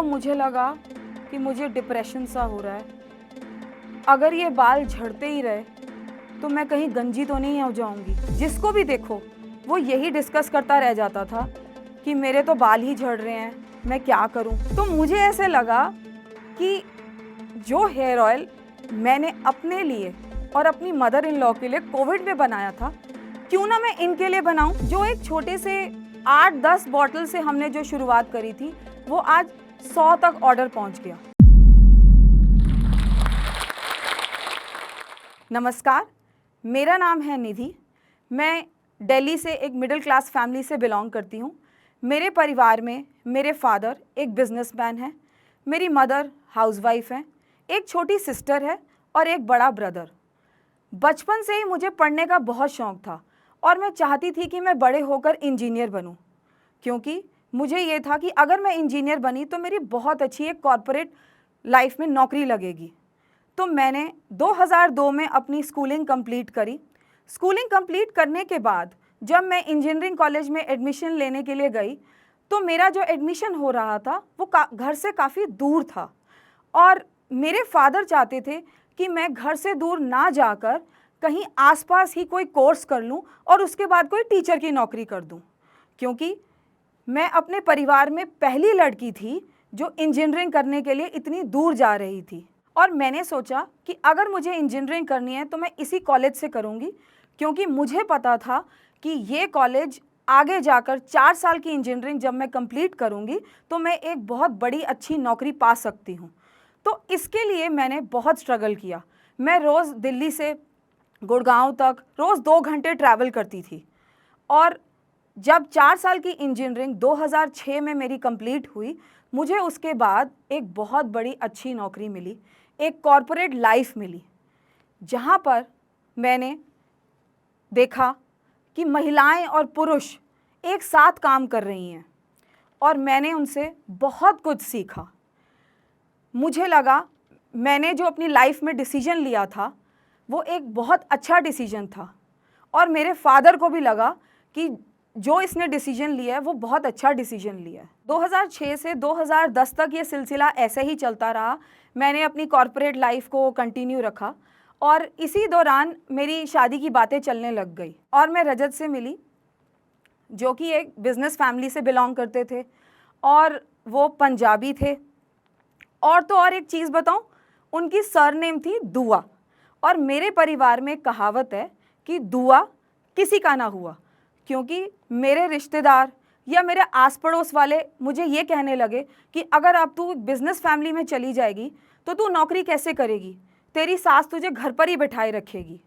तो मुझे लगा कि मुझे डिप्रेशन सा हो रहा है। अगर ये बाल झड़ते ही रहे तो मैं कहीं गंजी तो नहीं हो जाऊंगी। जिसको भी देखो वो यही डिस्कस करता रह जाता था कि मेरे तो बाल ही झड़ रहे हैं, मैं क्या करूं। तो मुझे ऐसे लगा कि जो हेयर ऑयल मैंने अपने लिए और अपनी मदर इन लॉ के लिए कोविड में बनाया था, क्यों ना मैं इनके लिए बनाऊं। जो एक छोटे से 8-10 बॉटल से हमने जो शुरुआत करी थी, वो आज 100 तक ऑर्डर पहुंच गया। नमस्कार, मेरा नाम है निधि। मैं दिल्ली से एक मिडिल क्लास फैमिली से बिलोंग करती हूँ। मेरे परिवार में मेरे फादर एक बिजनेसमैन हैं, मेरी मदर हाउसवाइफ हैं, एक छोटी सिस्टर है और एक बड़ा ब्रदर। बचपन से ही मुझे पढ़ने का बहुत शौक़ था और मैं चाहती थी कि मैं बड़े होकर इंजीनियर बनूं, क्योंकि मुझे ये था कि अगर मैं इंजीनियर बनी तो मेरी बहुत अच्छी एक कॉर्पोरेट लाइफ में नौकरी लगेगी। तो मैंने 2002 में अपनी स्कूलिंग कंप्लीट करी। स्कूलिंग कंप्लीट करने के बाद जब मैं इंजीनियरिंग कॉलेज में एडमिशन लेने के लिए गई, तो मेरा जो एडमिशन हो रहा था वो घर से काफ़ी दूर था और मेरे फादर चाहते थे कि मैं घर से दूर ना जाकर कहीं आसपास ही कोई कोर्स कर लूं और उसके बाद कोई टीचर की नौकरी कर दूं, क्योंकि मैं अपने परिवार में पहली लड़की थी जो इंजीनियरिंग करने के लिए इतनी दूर जा रही थी। और मैंने सोचा कि अगर मुझे इंजीनियरिंग करनी है तो मैं इसी कॉलेज से करूंगी, क्योंकि मुझे पता था कि ये कॉलेज आगे जाकर 4 साल की इंजीनियरिंग जब मैं कंप्लीट करूंगी तो मैं एक बहुत बड़ी अच्छी नौकरी पा सकती हूँ। तो इसके लिए मैंने बहुत स्ट्रगल किया। मैं रोज़ दिल्ली से गुड़गांव तक रोज़ 2 घंटे ट्रैवल करती थी और जब 4 साल की इंजीनियरिंग 2006 में मेरी कंप्लीट हुई, मुझे उसके बाद एक बहुत बड़ी अच्छी नौकरी मिली, एक कॉर्पोरेट लाइफ मिली, जहाँ पर मैंने देखा कि महिलाएं और पुरुष एक साथ काम कर रही हैं और मैंने उनसे बहुत कुछ सीखा। मुझे लगा मैंने जो अपनी लाइफ में डिसीजन लिया था वो एक बहुत अच्छा डिसीजन था और मेरे फादर को भी लगा कि जो इसने डिसीजन लिया है वो बहुत अच्छा डिसीजन लिया है। 2006 से 2010 तक ये सिलसिला ऐसे ही चलता रहा। मैंने अपनी कॉर्पोरेट लाइफ को कंटिन्यू रखा और इसी दौरान मेरी शादी की बातें चलने लग गई और मैं रजत से मिली, जो कि एक बिज़नेस फैमिली से बिलोंग करते थे और वो पंजाबी थे। और तो और एक चीज़ बताऊं, उनकी सरनेम थी दुआ और मेरे परिवार में कहावत है कि दुआ किसी का ना हुआ, क्योंकि मेरे रिश्तेदार या मेरे आस पड़ोस वाले मुझे ये कहने लगे कि अगर अब तू बिज़नेस फैमिली में चली जाएगी तो तू नौकरी कैसे करेगी, तेरी सास तुझे घर पर ही बिठाए रखेगी।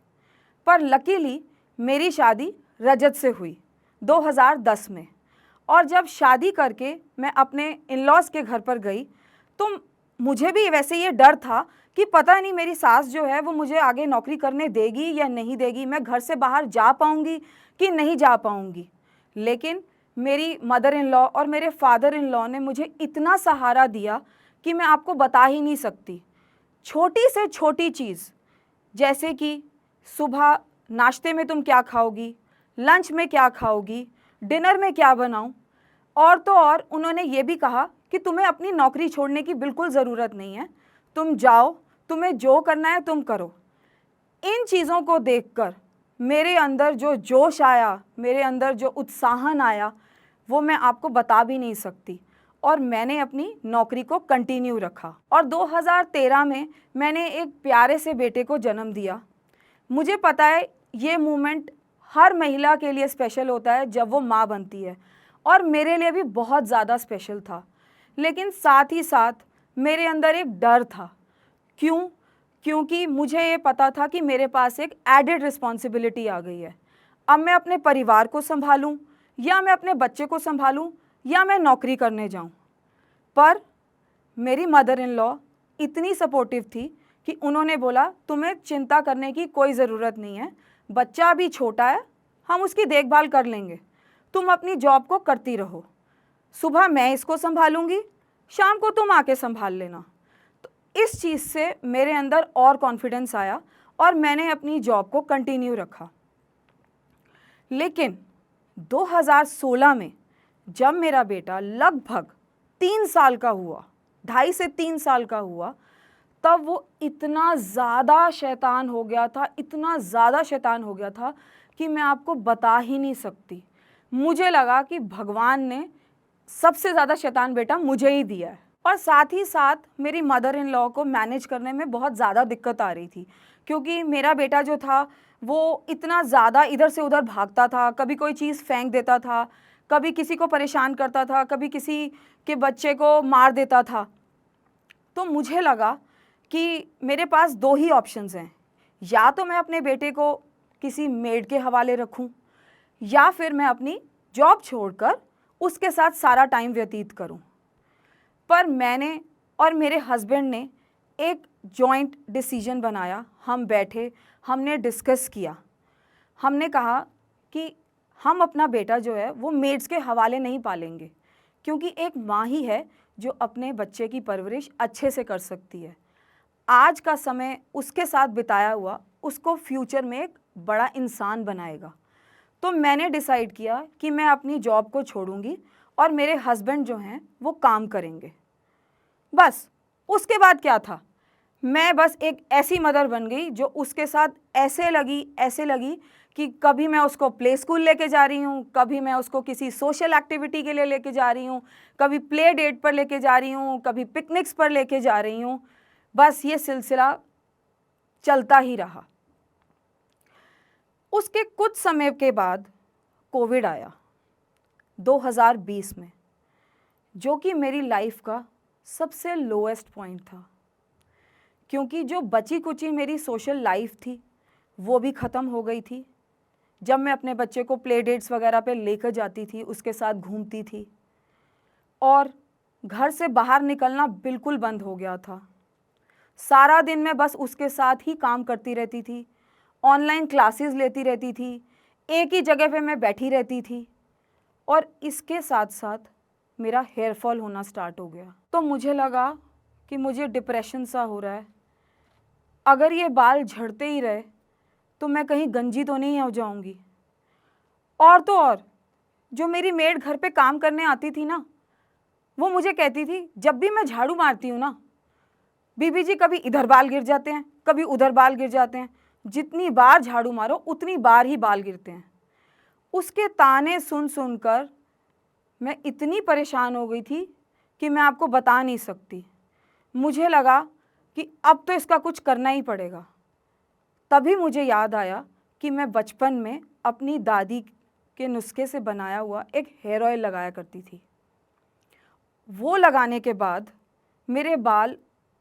पर लकीली मेरी शादी रजत से हुई 2010 में और जब शादी करके मैं अपने इन लॉज के घर पर गई तो मुझे भी वैसे ये डर था कि पता नहीं मेरी सास जो है वो मुझे आगे नौकरी करने देगी या नहीं देगी, मैं घर से बाहर जा पाऊँगी कि नहीं जा पाऊँगी। लेकिन मेरी मदर इन लॉ और मेरे फादर इन लॉ ने मुझे इतना सहारा दिया कि मैं आपको बता ही नहीं सकती। छोटी से छोटी चीज़, जैसे कि सुबह नाश्ते में तुम क्या खाओगी, लंच में क्या खाओगी, डिनर में क्या बनाऊं, और तो और उन्होंने ये भी कहा कि तुम्हें अपनी नौकरी छोड़ने की बिल्कुल ज़रूरत नहीं है, तुम जाओ, तुम्हें जो करना है तुम करो। इन चीज़ों को देखकर मेरे अंदर जो जोश आया, मेरे अंदर जो उत्साहन आया, वो मैं आपको बता भी नहीं सकती और मैंने अपनी नौकरी को कंटिन्यू रखा। और 2013 में मैंने एक प्यारे से बेटे को जन्म दिया। मुझे पता है ये मोमेंट हर महिला के लिए स्पेशल होता है जब वो माँ बनती है और मेरे लिए भी बहुत ज़्यादा स्पेशल था, लेकिन साथ ही साथ मेरे अंदर एक डर था। क्योंकि मुझे ये पता था कि मेरे पास एक एडेड रिस्पॉन्सिबिलिटी आ गई है। अब मैं अपने परिवार को संभालूं या मैं अपने बच्चे को संभालूं या मैं नौकरी करने जाऊं। पर मेरी मदर इन लॉ इतनी सपोर्टिव थी कि उन्होंने बोला तुम्हें चिंता करने की कोई ज़रूरत नहीं है, बच्चा अभी छोटा है, हम उसकी देखभाल कर लेंगे, तुम अपनी जॉब को करती रहो, सुबह मैं इसको संभालूंगी, शाम को तुम आके संभाल लेना। तो इस चीज़ से मेरे अंदर और कॉन्फिडेंस आया और मैंने अपनी जॉब को कंटिन्यू रखा। लेकिन 2016 में जब मेरा बेटा लगभग 3 साल का हुआ 2.5 से 3 साल का हुआ, तब वो इतना ज़्यादा शैतान हो गया था, इतना ज़्यादा शैतान हो गया था कि मैं आपको बता ही नहीं सकती। मुझे लगा कि भगवान ने सबसे ज़्यादा शैतान बेटा मुझे ही दिया है। और साथ ही साथ मेरी मदर इन लॉ को मैनेज करने में बहुत ज़्यादा दिक्कत आ रही थी, क्योंकि मेरा बेटा जो था वो इतना ज़्यादा इधर से उधर भागता था, कभी कोई चीज़ फेंक देता था, कभी किसी को परेशान करता था, कभी किसी के बच्चे को मार देता था। तो मुझे लगा कि मेरे पास दो ही ऑप्शंस हैं, या तो मैं अपने बेटे को किसी मेड के हवाले रखूं, या फिर मैं अपनी जॉब छोड़कर उसके साथ सारा टाइम व्यतीत करूं। पर मैंने और मेरे हस्बैंड ने एक जॉइंट डिसीजन बनाया। हम बैठे, हमने डिस्कस किया, हमने कहा कि हम अपना बेटा जो है वो मेड्स के हवाले नहीं पालेंगे, क्योंकि एक माँ ही है जो अपने बच्चे की परवरिश अच्छे से कर सकती है। आज का समय उसके साथ बिताया हुआ उसको फ्यूचर में एक बड़ा इंसान बनाएगा। तो मैंने डिसाइड किया कि मैं अपनी जॉब को छोड़ूंगी और मेरे हस्बैंड जो हैं वो काम करेंगे। बस उसके बाद क्या था, मैं बस एक ऐसी मदर बन गई जो उसके साथ ऐसे लगी कि कभी मैं उसको प्ले स्कूल लेके जा रही हूँ, कभी मैं उसको किसी सोशल एक्टिविटी के लिए लेके जा रही हूँ, कभी प्ले डेट पर लेके जा रही हूँ, कभी पिकनिक्स पर लेके जा रही हूँ। बस ये सिलसिला चलता ही रहा। उसके कुछ समय के बाद कोविड आया 2020 में, जो कि मेरी लाइफ का सबसे लोएस्ट पॉइंट था, क्योंकि जो बची कुची मेरी सोशल लाइफ थी वो भी ख़त्म हो गई थी। जब मैं अपने बच्चे को प्ले डेट्स वगैरह पे लेकर जाती थी, उसके साथ घूमती थी, और घर से बाहर निकलना बिल्कुल बंद हो गया था। सारा दिन मैं बस उसके साथ ही काम करती रहती थी, ऑनलाइन क्लासेस लेती रहती थी, एक ही जगह पे मैं बैठी रहती थी, और इसके साथ साथ मेरा हेयर फॉल होना स्टार्ट हो गया। तो मुझे लगा कि मुझे डिप्रेशन सा हो रहा है, अगर ये बाल झड़ते ही रहे तो मैं कहीं गंजी तो नहीं हो जाऊंगी। और तो और जो मेरी मेड घर पे काम करने आती थी ना, वो मुझे कहती थी, जब भी मैं झाड़ू मारती हूँ ना, बीबी जी कभी इधर बाल गिर जाते हैं, कभी उधर बाल गिर जाते हैं, जितनी बार झाड़ू मारो उतनी बार ही बाल गिरते हैं। उसके ताने सुन सुनकर मैं इतनी परेशान हो गई थी कि मैं आपको बता नहीं सकती। मुझे लगा कि अब तो इसका कुछ करना ही पड़ेगा। तभी मुझे याद आया कि मैं बचपन में अपनी दादी के नुस्खे से बनाया हुआ एक हेयर ऑयल लगाया करती थी। वो लगाने के बाद मेरे बाल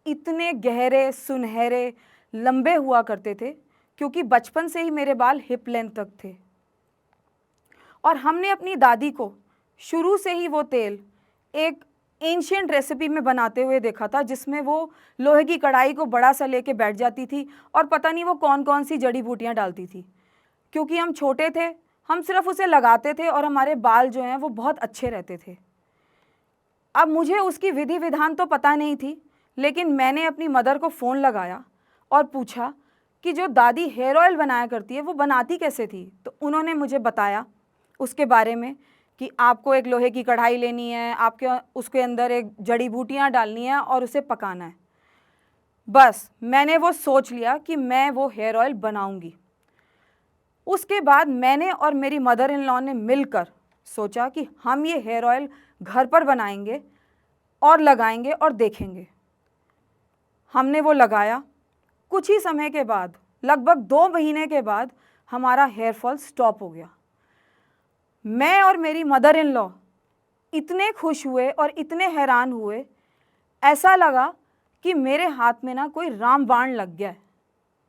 इतने गहरे, सुनहरे, लंबे हुआ करते थे, क्योंकि बचपन से ही मेरे बाल हिप लेंथ तक थे। और हमने अपनी दादी को शुरू से ही वो तेल एक एंशिएंट रेसिपी में बनाते हुए देखा था, जिसमें वो लोहे की कढ़ाई को बड़ा सा लेके बैठ जाती थी और पता नहीं वो कौन कौन सी जड़ी बूटियां डालती थी। क्योंकि हम छोटे थे, हम सिर्फ उसे लगाते थे और हमारे बाल जो हैं वो बहुत अच्छे रहते थे। अब मुझे उसकी विधि विधान तो पता नहीं थी, लेकिन मैंने अपनी मदर को फ़ोन लगाया और पूछा कि जो दादी हेयर ऑयल बनाया करती है वो बनाती कैसे थी। तो उन्होंने मुझे बताया उसके बारे में कि आपको एक लोहे की कढ़ाई लेनी है, आपके उसके अंदर एक जड़ी बूटियाँ डालनी है और उसे पकाना है। बस मैंने वो सोच लिया कि मैं वो हेयर ऑयल बनाऊंगी। उसके बाद मैंने और मेरी मदर इन लॉ ने मिलकर सोचा कि हम ये हेयर ऑयल घर पर बनाएंगे और लगाएंगे और देखेंगे। हमने वो लगाया। कुछ ही समय के बाद, लगभग 2 महीने के बाद, हमारा हेयर फॉल स्टॉप हो गया। मैं और मेरी मदर इन लॉ इतने खुश हुए और इतने हैरान हुए, ऐसा लगा कि मेरे हाथ में ना कोई रामबाण लग गया है,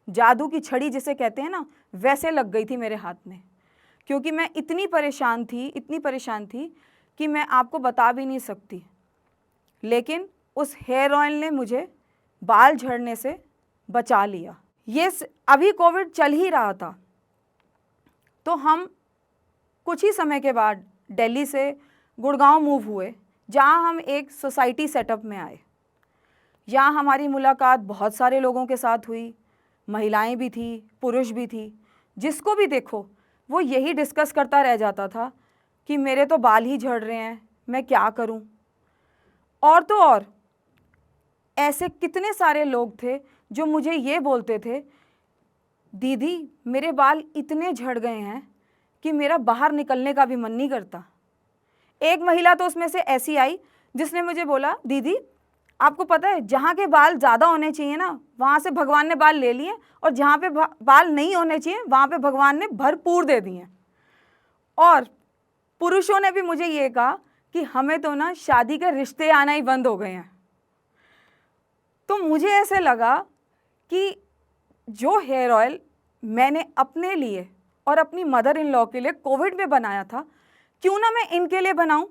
जादू की छड़ी जिसे कहते हैं ना, वैसे लग गई थी मेरे हाथ में। क्योंकि मैं इतनी परेशान थी कि मैं आपको बता भी नहीं सकती। लेकिन उस हेयर ऑयल ने मुझे बाल झड़ने से बचा लिया। ये अभी कोविड चल ही रहा था, तो हम कुछ ही समय के बाद दिल्ली से गुड़गांव मूव हुए, जहां हम एक सोसाइटी सेटअप में आए। यहाँ हमारी मुलाकात बहुत सारे लोगों के साथ हुई, महिलाएं भी थी, पुरुष भी थी। जिसको भी देखो वो यही डिस्कस करता रह जाता था कि मेरे तो बाल ही झड़ रहे हैं, मैं क्या करूं। और तो और ऐसे कितने सारे लोग थे जो मुझे ये बोलते थे, दीदी मेरे बाल इतने झड़ गए हैं कि मेरा बाहर निकलने का भी मन नहीं करता। एक महिला तो उसमें से ऐसी आई जिसने मुझे बोला, दीदी आपको पता है जहाँ के बाल ज़्यादा होने चाहिए ना, वहाँ से भगवान ने बाल ले लिए, और जहाँ पे बाल नहीं होने चाहिए वहाँ पे भगवान ने भरपूर दे दिए। और पुरुषों ने भी मुझे ये कहा कि हमें तो ना शादी के रिश्ते आना ही बंद हो गए हैं। तो मुझे ऐसे लगा कि जो हेयर ऑयल मैंने अपने लिए और अपनी मदर इन लॉ के लिए कोविड में बनाया था, क्यों ना मैं इनके लिए बनाऊं,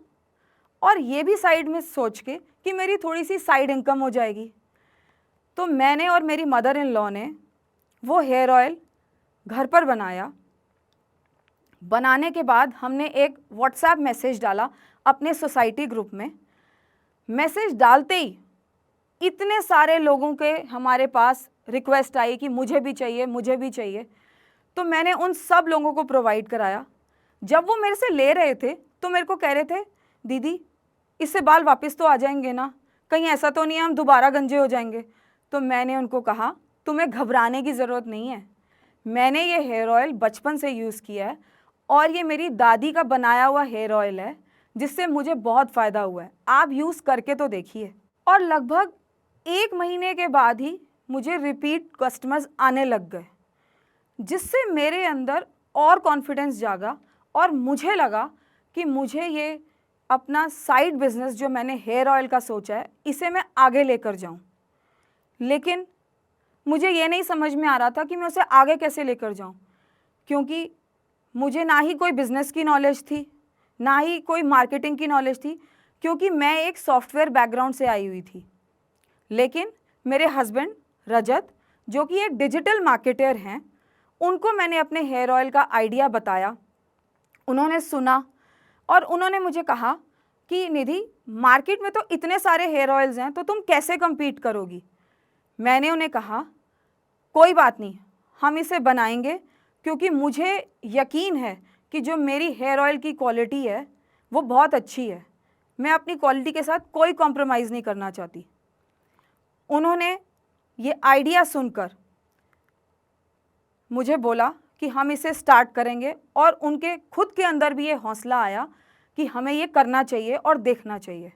और ये भी साइड में सोच के कि मेरी थोड़ी सी साइड इनकम हो जाएगी। तो मैंने और मेरी मदर इन लॉ ने वो हेयर ऑयल घर पर बनाया। बनाने के बाद हमने एक व्हाट्सएप मैसेज डाला अपने सोसाइटी ग्रुप में। मैसेज डालते ही इतने सारे लोगों के हमारे पास रिक्वेस्ट आई कि मुझे भी चाहिए, मुझे भी चाहिए। तो मैंने उन सब लोगों को प्रोवाइड कराया। जब वो मेरे से ले रहे थे तो मेरे को कह रहे थे, दीदी इससे बाल वापस तो आ जाएंगे ना, कहीं ऐसा तो नहीं है हम दोबारा गंजे हो जाएंगे। तो मैंने उनको कहा, तुम्हें घबराने की ज़रूरत नहीं है, मैंने ये हेयर ऑयल बचपन से यूज़ किया है और ये मेरी दादी का बनाया हुआ हेयर ऑयल है जिससे मुझे बहुत फ़ायदा हुआ है, आप यूज़ करके तो देखिए। और लगभग 1 महीने के बाद ही मुझे रिपीट कस्टमर्स आने लग गए, जिससे मेरे अंदर और कॉन्फिडेंस जागा और मुझे लगा कि मुझे ये अपना साइड बिजनेस जो मैंने हेयर ऑयल का सोचा है इसे मैं आगे लेकर जाऊं। लेकिन मुझे ये नहीं समझ में आ रहा था कि मैं उसे आगे कैसे लेकर जाऊं, क्योंकि मुझे ना ही कोई बिज़नेस की नॉलेज थी, ना ही कोई मार्केटिंग की नॉलेज थी, क्योंकि मैं एक सॉफ्टवेयर बैकग्राउंड से आई हुई थी। लेकिन मेरे हस्बैंड रजत, जो कि एक डिजिटल मार्केटर हैं, उनको मैंने अपने हेयर ऑयल का आइडिया बताया। उन्होंने सुना और उन्होंने मुझे कहा कि निधि मार्केट में तो इतने सारे हेयर ऑयल्स हैं, तो तुम कैसे कम्पीट करोगी। मैंने उन्हें कहा, कोई बात नहीं, हम इसे बनाएंगे, क्योंकि मुझे यकीन है कि जो मेरी हेयर ऑयल की क्वालिटी है वो बहुत अच्छी है, मैं अपनी क्वालिटी के साथ कोई कॉम्प्रोमाइज़ नहीं करना चाहती। उन्होंने ये आइडिया सुनकर मुझे बोला कि हम इसे स्टार्ट करेंगे, और उनके खुद के अंदर भी ये हौसला आया कि हमें ये करना चाहिए और देखना चाहिए।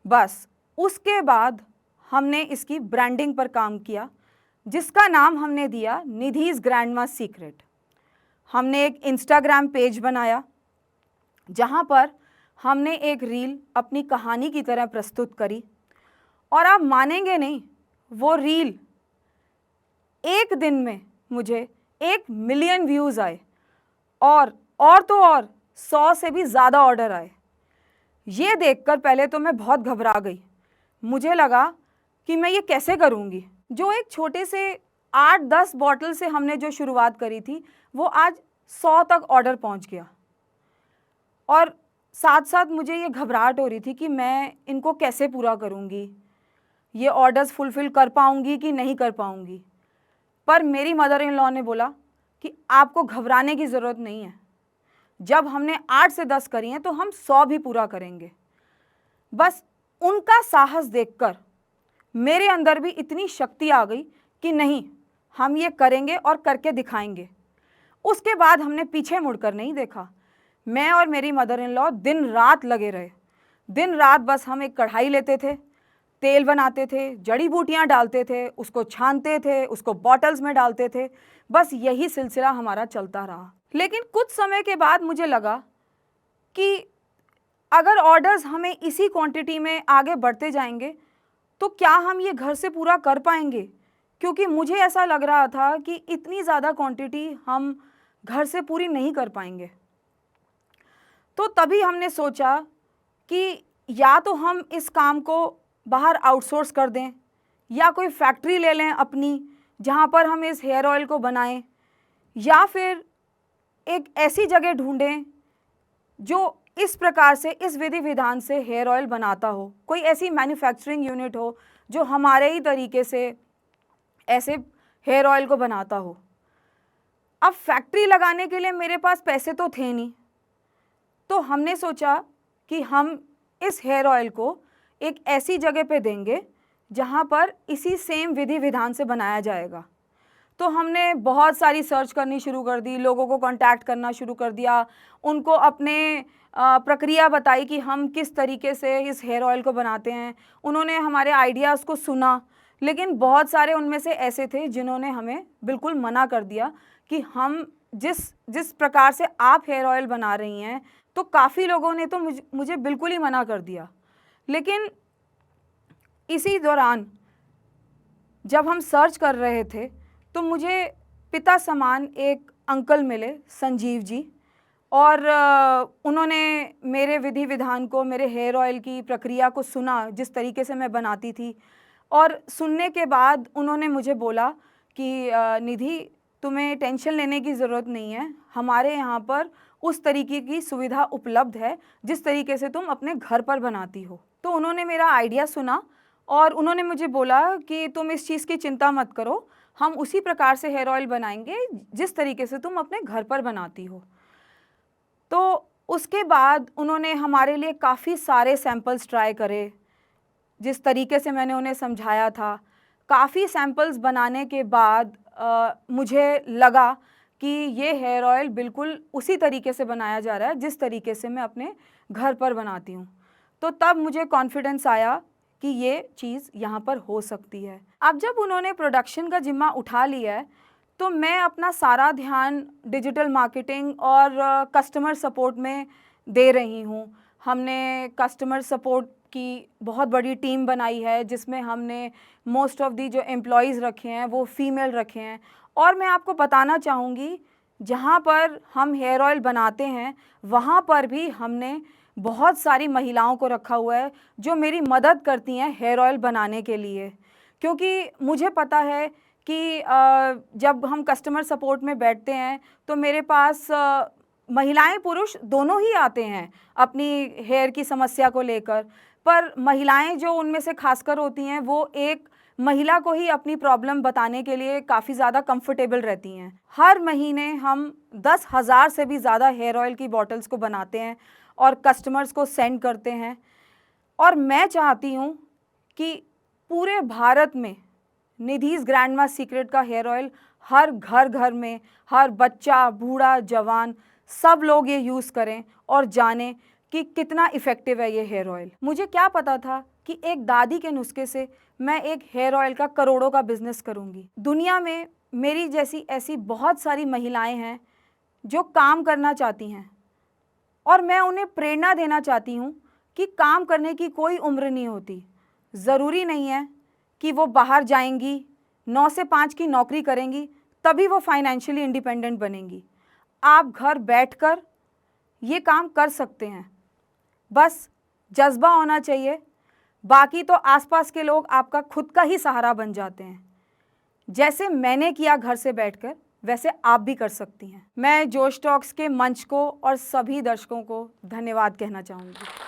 बस उसके बाद हमने इसकी ब्रांडिंग पर काम किया, जिसका नाम हमने दिया निधिज ग्रैंडमा सीक्रेट। हमने एक इंस्टाग्राम पेज बनाया जहाँ पर हमने एक रील अपनी कहानी की तरह प्रस्तुत करी, और आप मानेंगे नहीं, वो रील एक दिन में मुझे 1 मिलियन व्यूज़ आए, और तो और 100 से भी ज़्यादा ऑर्डर आए। ये देखकर पहले तो मैं बहुत घबरा गई, मुझे लगा कि मैं ये कैसे करूँगी। जो एक छोटे से 8-10 बॉटल से हमने जो शुरुआत करी थी, वो आज 100 तक ऑर्डर पहुँच गया। और साथ साथ मुझे ये घबराहट हो रही थी कि मैं इनको कैसे पूरा करूँगी, ये ऑर्डर्स फुलफ़िल कर पाऊँगी कि नहीं कर पाऊँगी। पर मेरी मदर इन लॉ ने बोला कि आपको घबराने की ज़रूरत नहीं है, जब हमने 8 से 10 करी हैं तो हम 100 भी पूरा करेंगे। बस उनका साहस देखकर मेरे अंदर भी इतनी शक्ति आ गई कि नहीं, हम ये करेंगे और करके दिखाएंगे। उसके बाद हमने पीछे मुड़कर नहीं देखा। मैं और मेरी मदर इन लॉ दिन रात लगे रहे। दिन रात बस हम एक कढ़ाई लेते थे, तेल बनाते थे, जड़ी बूटियाँ डालते थे, उसको छानते थे, उसको बॉटल्स में डालते थे। बस यही सिलसिला हमारा चलता रहा। लेकिन कुछ समय के बाद मुझे लगा कि अगर ऑर्डर्स हमें इसी क्वांटिटी में आगे बढ़ते जाएंगे तो क्या हम ये घर से पूरा कर पाएंगे, क्योंकि मुझे ऐसा लग रहा था कि इतनी ज़्यादा क्वांटिटी हम घर से पूरी नहीं कर पाएंगे। तो तभी हमने सोचा कि या तो हम इस काम को बाहर आउटसोर्स कर दें, या कोई फैक्ट्री ले लें अपनी जहाँ पर हम इस हेयर ऑयल को बनाएं, या फिर एक ऐसी जगह ढूंढें जो इस प्रकार से, इस विधि विधान से हेयर ऑयल बनाता हो, कोई ऐसी मैन्युफैक्चरिंग यूनिट हो जो हमारे ही तरीके से ऐसे हेयर ऑयल को बनाता हो। अब फैक्ट्री लगाने के लिए मेरे पास पैसे तो थे नहीं, तो हमने सोचा कि हम इस हेयर ऑयल को एक ऐसी जगह पे देंगे जहाँ पर इसी सेम विधि विधान से बनाया जाएगा। तो हमने बहुत सारी सर्च करनी शुरू कर दी, लोगों को कांटेक्ट करना शुरू कर दिया, उनको अपने प्रक्रिया बताई कि हम किस तरीके से इस हेयर ऑयल को बनाते हैं। उन्होंने हमारे आइडियाज़ को सुना, लेकिन बहुत सारे उनमें से ऐसे थे जिन्होंने हमें बिल्कुल मना कर दिया कि हम जिस प्रकार से आप हेयर ऑयल बना रही हैं, तो काफ़ी लोगों ने तो मुझे बिल्कुल ही मना कर दिया। लेकिन इसी दौरान जब हम सर्च कर रहे थे तो मुझे पिता समान एक अंकल मिले, संजीव जी, और उन्होंने मेरे विधि विधान को, मेरे हेयर ऑयल की प्रक्रिया को सुना, जिस तरीके से मैं बनाती थी। और सुनने के बाद उन्होंने मुझे बोला कि निधि, तुम्हें टेंशन लेने की ज़रूरत नहीं है, हमारे यहाँ पर उस तरीके की सुविधा उपलब्ध है जिस तरीके से तुम अपने घर पर बनाती हो। तो उन्होंने मेरा आइडिया सुना और उन्होंने मुझे बोला कि तुम इस चीज़ की चिंता मत करो, हम उसी प्रकार से हेयर ऑयल बनाएंगे जिस तरीके से तुम अपने घर पर बनाती हो। तो उसके बाद उन्होंने हमारे लिए काफ़ी सारे सैंपल्स ट्राई करे, जिस तरीके से मैंने उन्हें समझाया था। काफ़ी सैंपल्स बनाने के बाद मुझे लगा कि ये हेयर ऑयल बिल्कुल उसी तरीके से बनाया जा रहा है जिस तरीके से मैं अपने घर पर बनाती हूँ। तो तब मुझे कॉन्फिडेंस आया कि ये चीज़ यहाँ पर हो सकती है। अब जब उन्होंने प्रोडक्शन का जिम्मा उठा लिया है, तो मैं अपना सारा ध्यान डिजिटल मार्केटिंग और कस्टमर सपोर्ट में दे रही हूँ। हमने कस्टमर सपोर्ट की बहुत बड़ी टीम बनाई है, जिसमें हमने मोस्ट ऑफ़ दी जो एम्प्लॉयज़ रखे हैं वो फीमेल रखे हैं। और मैं आपको बताना चाहूँगी, जहाँ पर हम हेयर ऑयल बनाते हैं वहाँ पर भी हमने बहुत सारी महिलाओं को रखा हुआ है जो मेरी मदद करती हैं हेयर ऑयल बनाने के लिए। क्योंकि मुझे पता है कि जब हम कस्टमर सपोर्ट में बैठते हैं तो मेरे पास महिलाएं पुरुष दोनों ही आते हैं अपनी हेयर की समस्या को लेकर, पर महिलाएं जो उनमें से खासकर होती हैं वो एक महिला को ही अपनी प्रॉब्लम बताने के लिए काफ़ी ज़्यादा कंफर्टेबल रहती हैं। हर महीने हम 10,000 से भी ज़्यादा हेयर ऑयल की बॉटल्स को बनाते हैं और कस्टमर्स को सेंड करते हैं। और मैं चाहती हूँ कि पूरे भारत में निधिज़ ग्रैंडमा सीक्रेट का हेयर ऑयल हर घर में, हर बच्चा, बूढ़ा, जवान, सब लोग ये यूज़ करें और जानें कि कितना इफ़ेक्टिव है ये हेयर ऑयल। मुझे क्या पता था कि एक दादी के नुस्खे से मैं एक हेयर ऑयल का करोड़ों का बिज़नेस करूँगी। दुनिया में मेरी जैसी ऐसी बहुत सारी महिलाएं हैं जो काम करना चाहती हैं, और मैं उन्हें प्रेरणा देना चाहती हूँ कि काम करने की कोई उम्र नहीं होती। ज़रूरी नहीं है कि वो बाहर जाएंगी, 9 से 5 की नौकरी करेंगी तभी वो फाइनेंशियली इंडिपेंडेंट बनेंगी। आप घर बैठकर ये काम कर सकते हैं, बस जज्बा होना चाहिए। बाकी तो आसपास के लोग आपका खुद का ही सहारा बन जाते हैं। जैसे मैंने किया घर से बैठकर, वैसे आप भी कर सकती हैं। मैं जोश टॉक्स के मंच को और सभी दर्शकों को धन्यवाद कहना चाहूँगी।